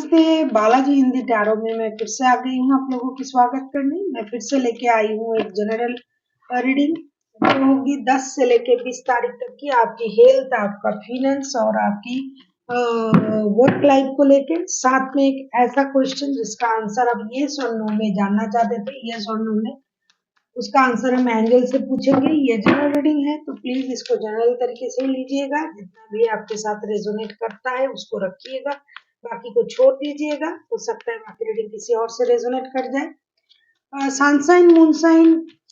नमस्ते, बालाजी हिंदी टैरो में मैं फिर से आ गई हूँ आप लोगों की स्वागत करने। मैं फिर से लेके आई हूँ एक जनरल रीडिंग जो होगी 10 से लेके 20 तारीख तक की, आपकी हेल्थ, आपका फाइनेंस और आपकी वर्क लाइफ को लेके। साथ में एक ऐसा क्वेश्चन जिसका आंसर आप येस और नो में जानना चाहते थे, येस और नो में उसका आंसर हम एंजल से पूछेंगे। ये जनरल रीडिंग है तो प्लीज इसको जनरल तरीके से लीजिएगा, जितना भी आपके साथ रेजोनेट करता है उसको रखिएगा, बाकी को छोड़ दीजिएगा। हो सकता है बाकी रीडिंग किसी और से रेजोनेट कर जाए। सनसाइन मूनसाइन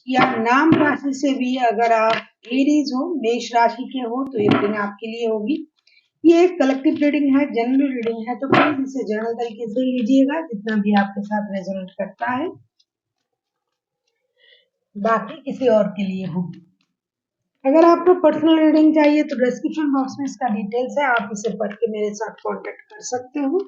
या नाम राशि से भी अगर आप एरीज हो, मेष राशि के हो, तो ये रीडिंग आपके लिए होगी। ये एक कलेक्टिव रीडिंग है, जनरल रीडिंग है, तो प्लीज इसे जनरल तरीके से लीजिएगा, जितना भी आपके साथ रेजोनेट करता है, बाकी किसी और के लिए होगी। अगर आपको पर्सनल रीडिंग चाहिए तो डिस्क्रिप्शन बॉक्स में इसका डिटेल्स है, आप इसे पढ़ के मेरे साथ कांटेक्ट कर सकते हो।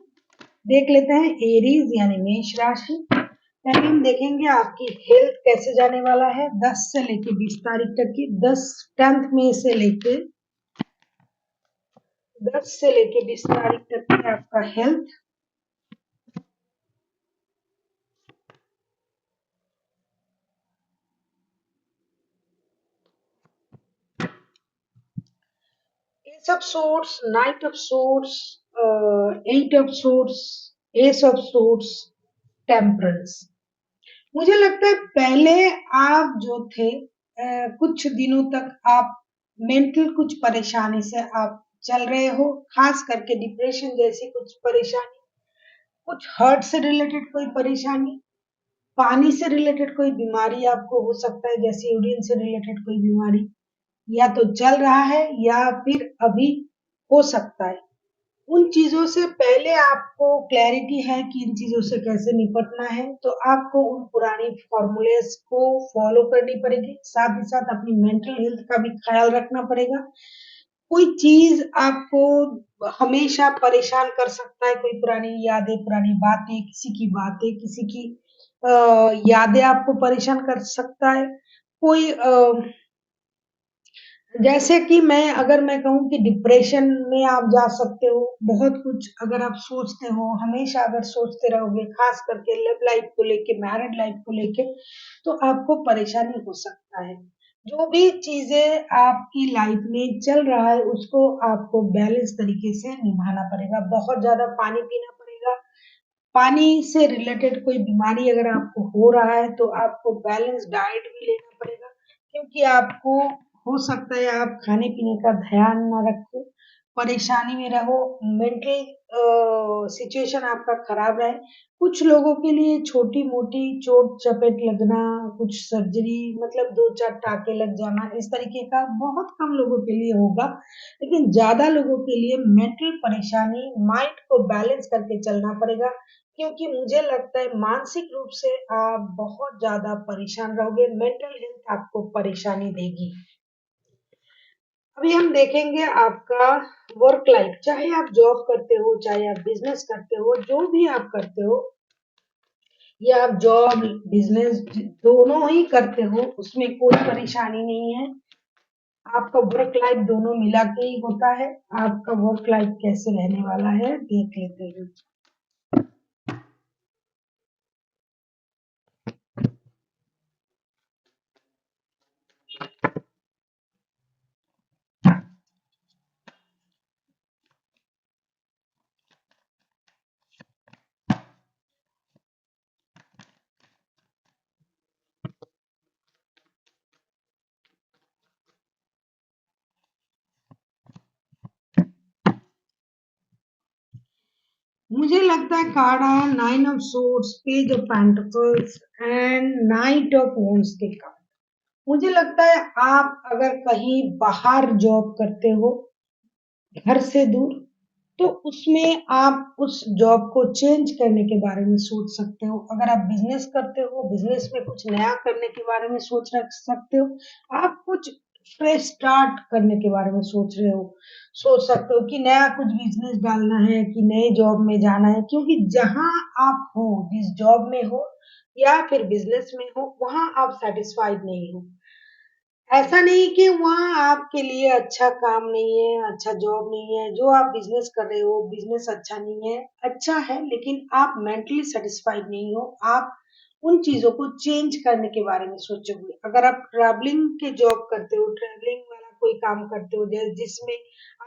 देख लेते हैं एरीज यानी मेष राशि। पहले हम देखेंगे आपकी हेल्थ कैसे जाने वाला है 10 से लेके 20 तारीख तक की। 10 में से लेके 10 से लेके 20 तारीख तक की आपका health. S of source, night of source, 8 of source, S of source, temperance. मुझे लगता है पहले आप जो थे कुछ दिनों तक आप मेंटल कुछ परेशानी से आप चल रहे हो, खास करके डिप्रेशन जैसी कुछ परेशानी, कुछ हार्ट से रिलेटेड कोई परेशानी, पानी से रिलेटेड कोई बीमारी आपको हो सकता है, जैसे यूरिन से रिलेटेड कोई बीमारी या तो चल रहा है या फिर अभी हो सकता है। उन चीजों से पहले आपको क्लैरिटी है कि इन चीजों से कैसे निपटना है, तो आपको उन पुरानी फॉर्मूलेस को फॉलो करनी पड़ेगी। साथ ही साथ अपनी मेंटल हेल्थ का भी ख्याल रखना पड़ेगा। कोई चीज आपको हमेशा परेशान कर सकता है, कोई पुरानी यादें, पुरानी बातें, किसी की बातें, किसी की यादें आपको परेशान कर सकता है। कोई जैसे कि अगर मैं कहूँ कि डिप्रेशन में आप जा सकते हो, बहुत कुछ अगर आप सोचते हो, हमेशा अगर सोचते रहोगे, खास करके लव लाइफ को लेके, मैरिड लाइफ को लेके, तो आपको परेशानी हो सकता है। जो भी चीजें आपकी लाइफ में चल रहा है उसको आपको बैलेंस तरीके से निभाना पड़ेगा। बहुत ज्यादा पानी पीना पड़ेगा। पानी से रिलेटेड कोई बीमारी अगर आपको हो रहा है तो आपको बैलेंस डाइट भी लेना पड़ेगा, क्योंकि आपको हो सकता है आप खाने पीने का ध्यान ना रखो, परेशानी में रहो, मेंटल सिचुएशन आपका खराब रहे। कुछ लोगों के लिए छोटी मोटी चोट चपेट लगना, कुछ सर्जरी, मतलब 2-4 टाके लग जाना, इस तरीके का बहुत कम लोगों के लिए होगा। लेकिन ज्यादा लोगों के लिए मेंटल परेशानी, माइंड को बैलेंस करके चलना पड़ेगा, क्योंकि मुझे लगता है मानसिक रूप से आप बहुत ज्यादा परेशान रहोगे, मेंटल हेल्थ आपको परेशानी देगी। अभी हम देखेंगे आपका वर्क लाइफ, चाहे आप जॉब करते हो, चाहे आप बिजनेस करते हो, जो भी आप करते हो, या आप जॉब बिजनेस दोनों ही करते हो, उसमें कोई परेशानी नहीं है। आपका वर्क लाइफ दोनों मिला के ही होता है। आपका वर्क लाइफ कैसे रहने वाला है देख लेते हैं। मुझे लगता है कार्ड आया 9 of swords, page of pentacles and night of wands के कार्ड। मुझे लगता है आप अगर कहीं बाहर जॉब करते हो, घर से दूर, तो उसमें आप उस जॉब को चेंज करने के बारे में सोच सकते हो। अगर आप बिजनेस करते हो, बिजनेस में कुछ नया करने के बारे में सोच रख सकते हो। आप कुछ फ्रेश स्टार्ट करने के बारे में सोच रहे हो, सोच सकते हो कि नया कुछ बिजनेस डालना है, कि नए जॉब में जाना है, क्योंकि जहां आप हो, जिस जॉब में हो या फिर बिजनेस में हो, वहां आप सेटिस्फाइड नहीं हो। ऐसा नहीं कि वहाँ आपके लिए अच्छा काम नहीं है, अच्छा जॉब नहीं है, जो आप बिजनेस कर रहे हो बिजनेस अच्छा नहीं है, अच्छा है लेकिन आप मेंटली सेटिस्फाइड नहीं हो, आप उन चीजों को चेंज करने के बारे में सोचोगे। अगर आप ट्रैवलिंग के जॉब करते हो, ट्रैवलिंग वाला कोई काम करते हो जिसमें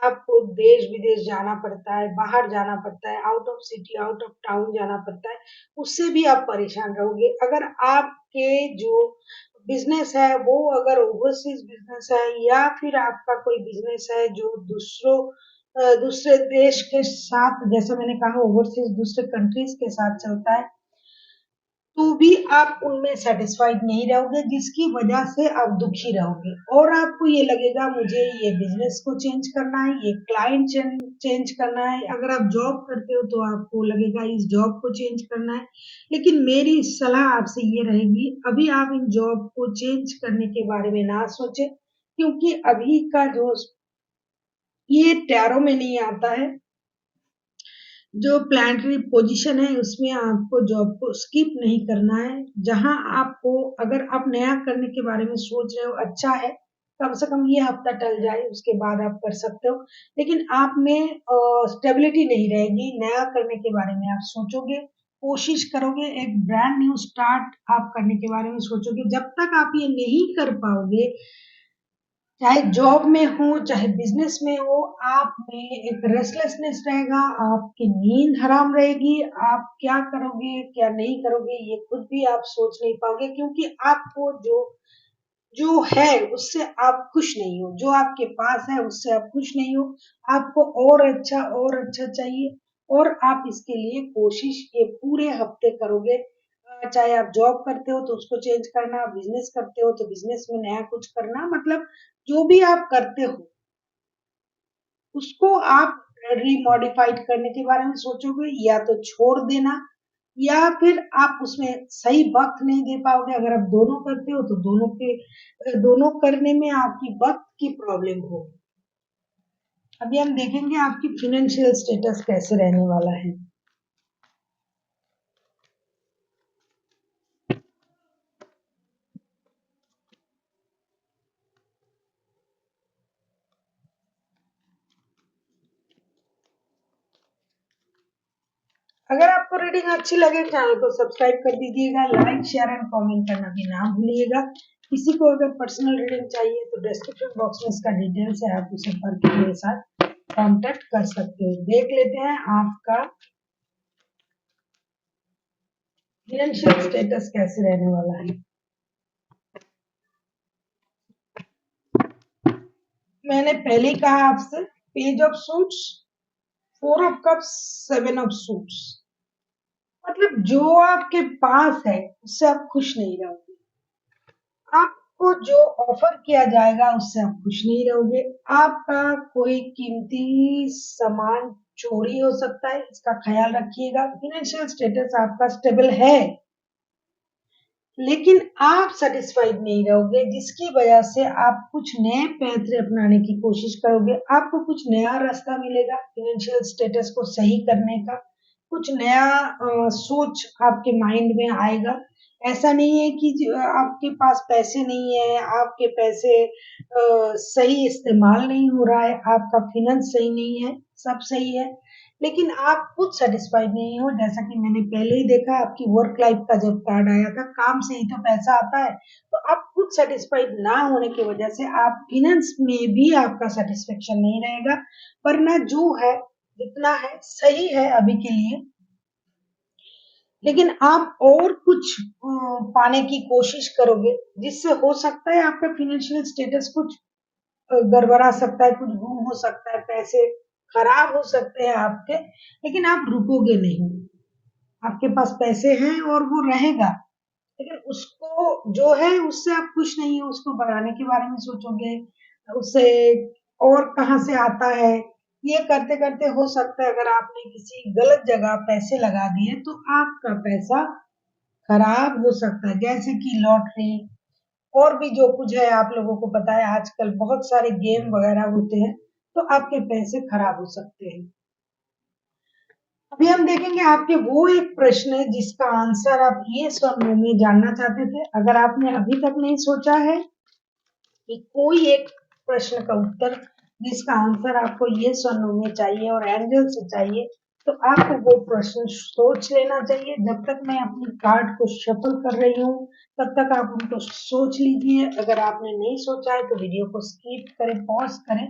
आपको देश विदेश जाना पड़ता है, बाहर जाना पड़ता है, out of city out of town जाना पड़ता है, उससे भी आप परेशान रहोगे। अगर आपके जो बिजनेस है वो अगर ओवरसीज बिजनेस है या फिर आपका कोई बिजनेस है जो दूसरे देश के साथ, जैसा मैंने कहा ओवरसीज दूसरे कंट्रीज के साथ चलता है, तो भी आप उनमें सेटिस्फाइड नहीं रहोगे, जिसकी वजह से आप दुखी रहोगे और आपको ये लगेगा मुझे ये बिजनेस को चेंज करना है, ये क्लाइंट चेंज करना है। अगर आप जॉब करते हो तो आपको लगेगा इस जॉब को चेंज करना है। लेकिन मेरी सलाह आपसे ये रहेगी, अभी आप इन जॉब को चेंज करने के बारे में ना सोचें, क्योंकि अभी का जो ये टैरो में नहीं आता है, जो प्लानिटरी पोजीशन है उसमें आपको जॉब को स्किप नहीं करना है। जहां आपको, अगर आप नया करने के बारे में सोच रहे हो अच्छा है, कम से कम ये हफ्ता टल जाए उसके बाद आप कर सकते हो, लेकिन आप में स्टेबिलिटी नहीं रहेगी। नया करने के बारे में आप सोचोगे, कोशिश करोगे, एक ब्रांड न्यू स्टार्ट आप करने के बारे में सोचोगे। जब तक आप ये नहीं कर पाओगे, चाहे जॉब में हो चाहे बिजनेस में हो, आप में एक रेस्टलेसनेस रहेगा, आपकी नींद हराम रहेगी, आप क्या करोगे क्या नहीं करोगे ये खुद भी आप सोच नहीं पाओगे, क्योंकि आपको जो जो है उससे आप खुश नहीं हो, जो आपके पास है उससे आप खुश नहीं हो। आपको और अच्छा चाहिए, और आप इसके लिए कोशिश ये पूरे हफ्ते करोगे। चाहे आप जॉब करते हो तो उसको चेंज करना, बिजनेस करते हो तो बिजनेस में नया कुछ करना, मतलब जो भी आप करते हो उसको आप रिमॉडिफाइड करने के बारे में सोचोगे, या तो छोड़ देना, या फिर आप उसमें सही वक्त नहीं दे पाओगे। अगर आप दोनों करते हो तो दोनों करने में आपकी वक्त की प्रॉब्लम होगी। अभी हम देखेंगे आपकी फाइनेंशियल स्टेटस कैसे रहने वाला है। अगर आपको रीडिंग अच्छी लगे चैनल को सब्सक्राइब कर दीजिएगा, लाइक शेयर एंड कमेंट करना भी ना भूलिएगा। किसी को अगर पर्सनल रीडिंग चाहिए तो डिस्क्रिप्शन बॉक्स में इसका डिटेल्स है, आप उसे पढ़ के मेरे साथ कांटेक्ट कर सकते हो। देख लेते हैं आपका फाइनेंशियल स्टेटस कैसे रहने वाला है। मैंने पहले ही कहा आपसे, page of suits, four of cups, seven of suits, मतलब जो आपके पास है उससे आप खुश नहीं रहोगे। आपको जो ऑफर किया जाएगा उससे आप खुश नहीं रहोगे। आपका कोई कीमती सामान चोरी हो सकता है, इसका ख्याल रखिएगा। फाइनेंशियल स्टेटस आपका स्टेबल है, लेकिन आप सेटिस्फाइड नहीं रहोगे, जिसकी वजह से आप कुछ नए पैंतरे अपनाने की कोशिश करोगे। आपको कुछ नया रास्ता मिलेगा फाइनेंशियल स्टेटस को सही करने का, कुछ नया सोच आपके माइंड में आएगा। ऐसा नहीं है कि आपके पास पैसे नहीं है, आपके पैसे सही इस्तेमाल नहीं हो रहा है, आपका फाइनेंस सही नहीं है, सब सही है, लेकिन आप खुद सेटिस्फाइड नहीं हो। जैसा कि मैंने पहले ही देखा, आपकी वर्क लाइफ का जब कार्ड आया था, काम से ही तो पैसा आता है, तो आप खुद सेटिस्फाइड ना होने की वजह से आप फाइनेंस में भी आपका सेटिस्फेक्शन नहीं रहेगा। वरना जो है जितना है सही है अभी के लिए, लेकिन आप और कुछ पाने की कोशिश करोगे, जिससे हो सकता है आपका फाइनेंशियल स्टेटस कुछ गड़बड़ा सकता है, कुछ गुम हो सकता है, पैसे खराब हो सकते हैं आपके, लेकिन आप रुकोगे नहीं। आपके पास पैसे हैं और वो रहेगा, लेकिन उसको जो है उससे आप खुश नहीं हो, उसको बढ़ाने के बारे में सोचोगे, उससे और कहाँ से आता है। ये करते करते हो सकता है अगर आपने किसी गलत जगह पैसे लगा दिए तो आपका पैसा खराब हो सकता है, जैसे कि लॉटरी और भी जो कुछ है। आप लोगों को पता है आजकल बहुत सारे गेम वगैरह होते हैं, तो आपके पैसे खराब हो सकते हैं। अभी हम देखेंगे आपके वो एक प्रश्न है जिसका आंसर आप ये और नो में जानना चाहते थे। अगर आपने अभी तक नहीं सोचा है कि कोई एक प्रश्न का उत्तर जिसका आंसर आपको यस और नो में चाहिए और एंजल से चाहिए, तो आपको वो प्रश्न सोच लेना चाहिए। जब तक मैं अपनी कार्ड को शफल कर रही हूँ, तब तक आप उनको सोच लीजिए। अगर आपने नहीं सोचा है तो वीडियो को स्किप करें, पॉज करें,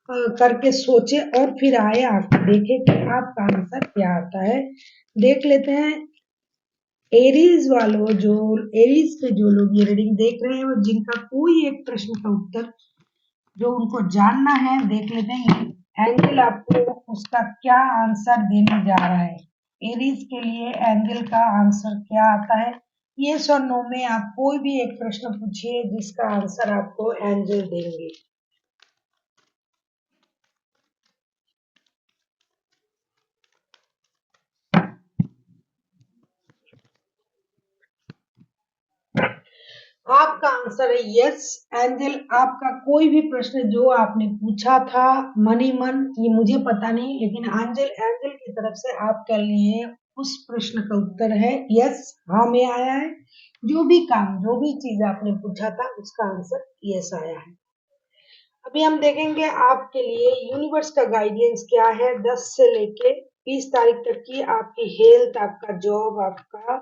करके सोचे और फिर आए आप देखें कि आपका आंसर क्या आता है। देख लेते हैं एरीज वालों, जो एरीज पे जो लोग ये रीडिंग देख रहे हैं और जिनका कोई एक प्रश्न का उत्तर जो उनको जानना है, देख लेते हैं एंजल आपको उसका क्या आंसर देने जा रहा है। एरीज के लिए एंजल का आंसर क्या आता है। यस और नो में आप कोई भी एक प्रश्न पूछिए जिसका आंसर आपको एंजल देंगे। आपका आंसर है यस। एंजल, आपका कोई भी प्रश्न जो आपने पूछा था मनी मन, ये मुझे पता नहीं, लेकिन एंजल एंजल की तरफ से आपके लिए उस प्रश्न का उत्तर है यस, हाँ में आया है। जो भी काम, जो भी चीज आपने पूछा था उसका आंसर यस आया है। अभी हम देखेंगे आपके लिए यूनिवर्स का गाइडेंस क्या है 10 से लेके 20 तारीख तक की। आपकी हेल्थ, आपका जॉब, आपका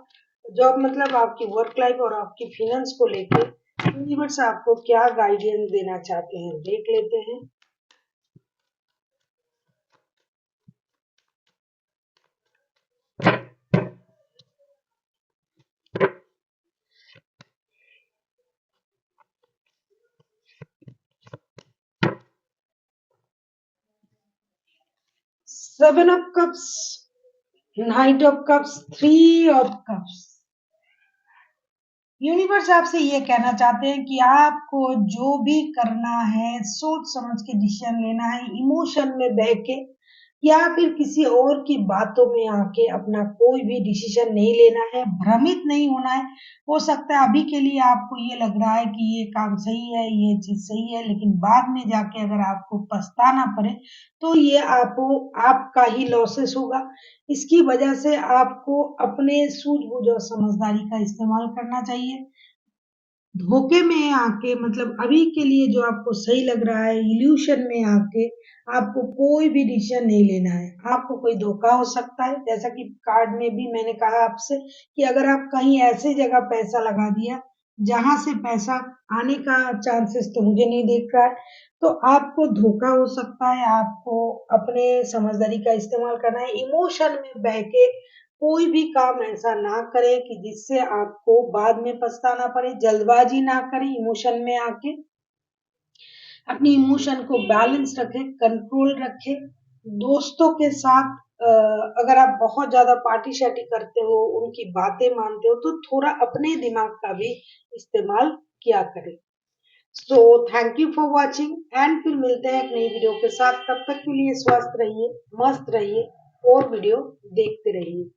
जॉब मतलब आपकी वर्क लाइफ और आपकी फिनेंस को लेके यूनिवर्स आपको क्या गाइडेंस देना चाहते हैं, देख लेते हैं। 7 of cups, night of cups, 3 of cups. Universe आपसे ये कहना चाहते हैं कि आपको जो भी करना है सोच समझ के डिसीजन लेना है, इमोशन में बह के या फिर किसी और की बातों में आके अपना कोई भी डिसीजन नहीं लेना है, भ्रमित नहीं होना है। हो सकता है अभी के लिए आपको ये लग रहा है कि ये काम सही है, ये चीज सही है, लेकिन बाद में जाके अगर आपको पछताना पड़े तो ये आपको आपका ही लॉसेस होगा। इसकी वजह से आपको अपने सूझबूझ और समझदारी का इस्तेमाल करना चाहिए। धोखे में आके मतलब अभी के लिए जो आपको सही लग रहा है, इल्यूशन में आके आपको कोई भी डिसीजन नहीं लेना है। आपको कोई धोखा हो सकता है, जैसा कि कार्ड में भी मैंने कहा आपसे कि अगर आप कहीं ऐसी जगह पैसा लगा दिया जहां से पैसा आने का चांसेस तो मुझे नहीं दिख रहा है, तो आपको धोखा हो सकता है। आपको अपने समझदारी का इस्तेमाल करना है। इमोशन में बह के कोई भी काम ऐसा ना करें कि जिससे आपको बाद में पछताना पड़े। जल्दबाजी ना करें इमोशन में आके। अपनी इमोशन को बैलेंस रखें, कंट्रोल रखें। दोस्तों के साथ अगर आप बहुत ज्यादा पार्टी शार्टी करते हो, उनकी बातें मानते हो, तो थोड़ा अपने दिमाग का भी इस्तेमाल किया करें। So thank you for watching and फिर मिलते हैं एक नई वीडियो के साथ। तब तक के लिए स्वस्थ रहिए, मस्त रहिए और वीडियो देखते रहिए।